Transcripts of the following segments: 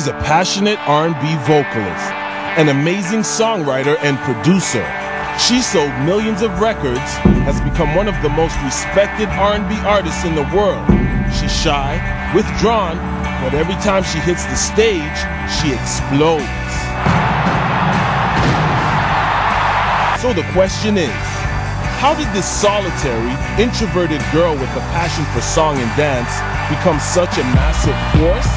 a passionate R&B vocalist, an amazing songwriter and producer. She sold millions of records, has become one of the most respected R&B artists in the world. She's shy, withdrawn, but every time she hits the stage, she explodes. So the question is, how did this solitary, introverted girl with a passion for song and dance become such a massive force?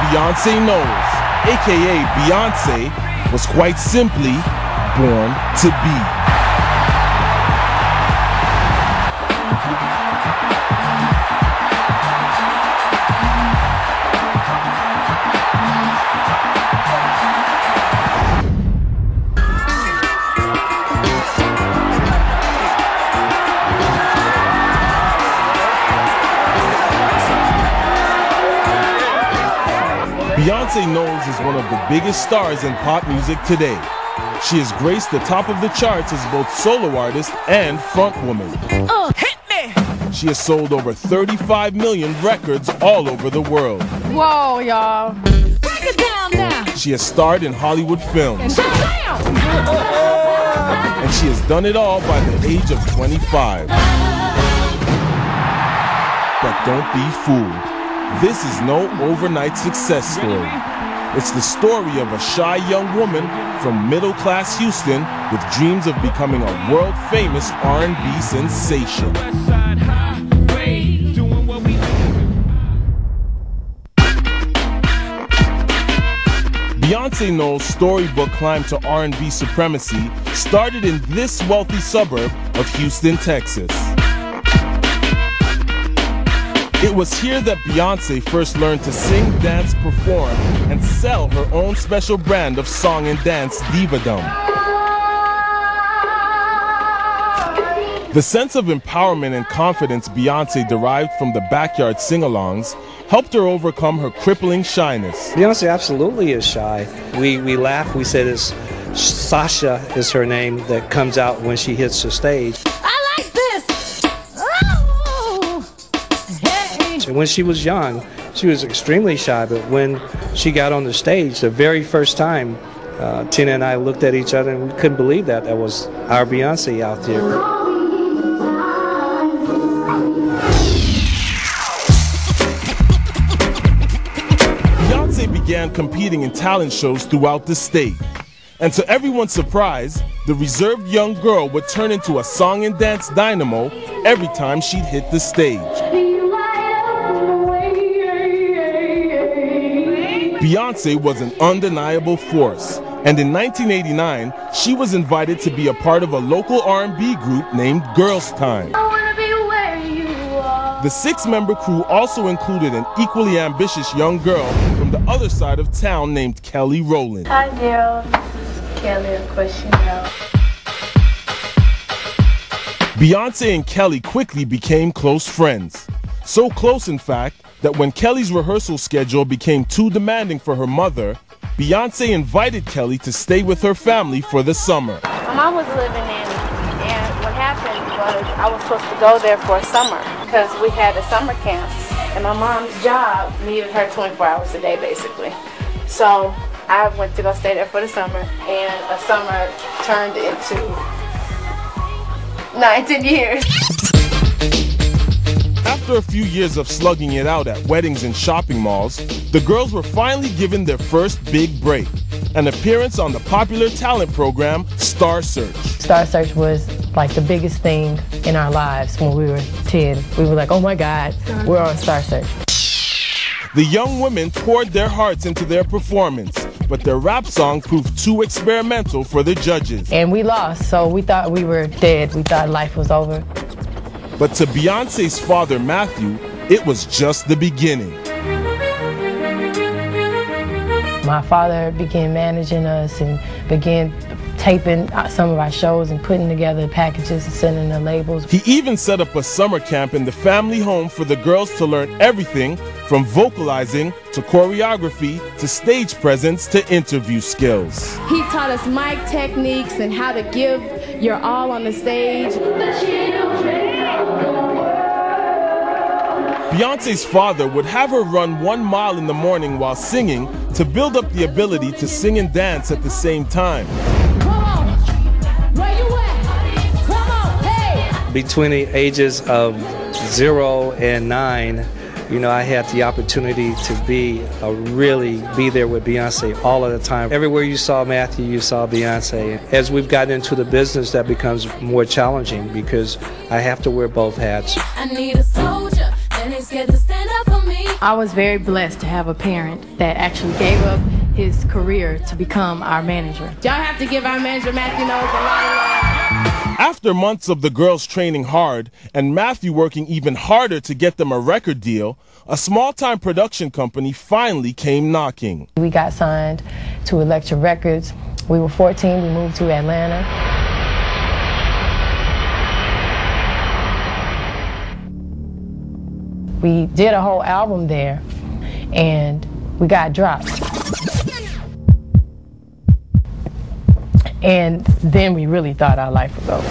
Beyonce knows, aka Beyonce, was quite simply born to be. Beyonce Knowles is one of the biggest stars in pop music today. She has graced the top of the charts as both solo artist and frontwoman. Hit me! She has sold over 35 million records all over the world. Whoa, y'all. Break it down now. She has starred in Hollywood films. And she has done it all by the age of 25. But don't be fooled. This is no overnight success story. It's the story of a shy young woman from middle-class Houston with dreams of becoming a world-famous R&B sensation. Beyonce Knowles' storybook climb to R&B supremacy started in this wealthy suburb of Houston, Texas. It was here that Beyonce first learned to sing, dance, perform, and sell her own special brand of song and dance divadom. The sense of empowerment and confidence Beyonce derived from the backyard sing-alongs helped her overcome her crippling shyness. Beyonce absolutely is shy. We laugh, we say this, Sasha is her name that comes out when she hits the stage. I like this! When she was young, she was extremely shy, but when she got on the stage, the very first time, Tina and I looked at each other and we couldn't believe that was our Beyonce out there. Beyonce began competing in talent shows throughout the state. And to everyone's surprise, the reserved young girl would turn into a song and dance dynamo every time she'd hit the stage. Beyonce was an undeniable force, and in 1989, she was invited to be a part of a local R&B group named Girls Time. The six-member crew also included an equally ambitious young girl from the other side of town named Kelly Rowland. Hi, Daryl. Kelly, of course you know. Beyonce and Kelly quickly became close friends. So close, in fact, that when Kelly's rehearsal schedule became too demanding for her mother, Beyonce invited Kelly to stay with her family for the summer. My mom was living in, and what happened was I was supposed to go there for a summer because we had a summer camp, and my mom's job needed her 24 hours a day, basically. So I went to go stay there for the summer, and a summer turned into 19 years. After a few years of slugging it out at weddings and shopping malls, the girls were finally given their first big break, an appearance on the popular talent program Star Search. Star Search was like the biggest thing in our lives when we were 10. We were like, oh my God, we're on Star Search. The young women poured their hearts into their performance, but their rap song proved too experimental for the judges. And we lost, so we thought we were dead. We thought life was over. But to Beyonce's father, Matthew, it was just the beginning. My father began managing us and began taping some of our shows and putting together packages and sending the labels. He even set up a summer camp in the family home for the girls to learn everything from vocalizing to choreography to stage presence to interview skills. He taught us mic techniques and how to give your all on the stage. Beyonce's father would have her run 1 mile in the morning while singing to build up the ability to sing and dance at the same time. Come on. Where you at? Come on. Hey. Between the ages of 0 and 9, you know, I had the opportunity to really be there with Beyonce all of the time. Everywhere you saw Matthew, you saw Beyonce. As we've gotten into the business, that becomes more challenging because I have to wear both hats. I need a soldier, and he's scared to stand up for me. I was very blessed to have a parent that actually gave up his career to become our manager. Y'all have to give our manager Matthew Knowles a lot of love. After months of the girls training hard and Matthew working even harder to get them a record deal, a small-time production company finally came knocking. We got signed to Elektra Records. We were 14, we moved to Atlanta. We did a whole album there, and we got dropped. And then we really thought our life was over.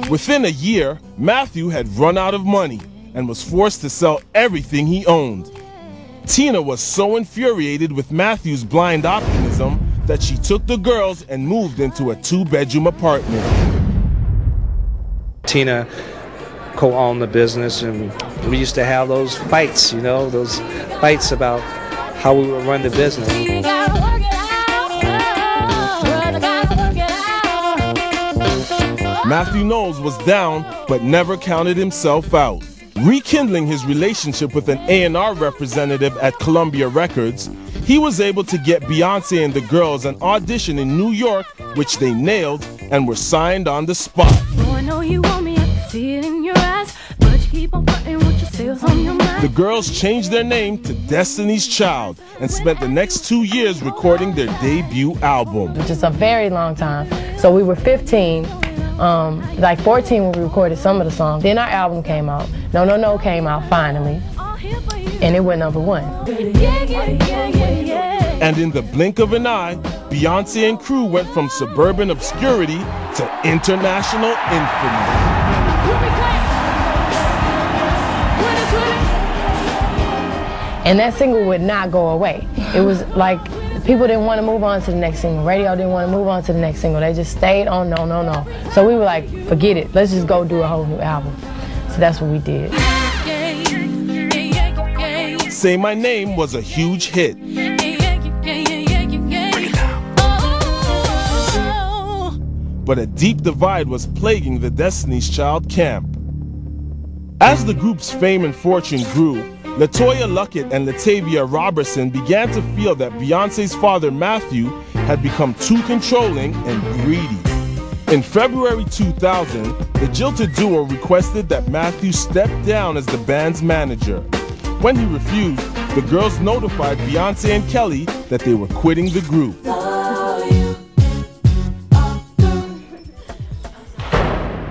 Within a year, Matthew had run out of money and was forced to sell everything he owned. Tina was so infuriated with Matthew's blind optimism that she took the girls and moved into a 2-bedroom apartment. Tina co-owned the business, and we used to have those fights, you know, those fights about how we would run the business. Matthew Knowles was down, but never counted himself out. Rekindling his relationship with an A&R representative at Columbia Records, he was able to get Beyonce and the girls an audition in New York, which they nailed and were signed on the spot. Oh, I know you want me, I can see it in your eyes, but you keep on fighting with your sales on your mind. The girls changed their name to Destiny's Child and spent the next 2 years recording their debut album. Which is a very long time. So we were 15, like 14 when we recorded some of the songs. Then our album came out. No No No came out finally, and it went #1. And in the blink of an eye, Beyonce and crew went from suburban obscurity to international infamy. And that single would not go away. It was like people didn't want to move on to the next single. Radio didn't want to move on to the next single. They just stayed on No No No. So we were like, forget it. Let's just go do a whole new album. So that's what we did. Say My Name was a huge hit. But a deep divide was plaguing the Destiny's Child camp. As the group's fame and fortune grew, LaToya Luckett and Latavia Robertson began to feel that Beyonce's father, Matthew, had become too controlling and greedy. In February 2000, the jilted duo requested that Matthew step down as the band's manager. When he refused, the girls notified Beyonce and Kelly that they were quitting the group.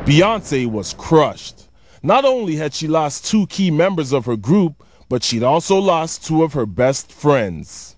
Beyonce was crushed. Not only had she lost 2 key members of her group, but she'd also lost 2 of her best friends.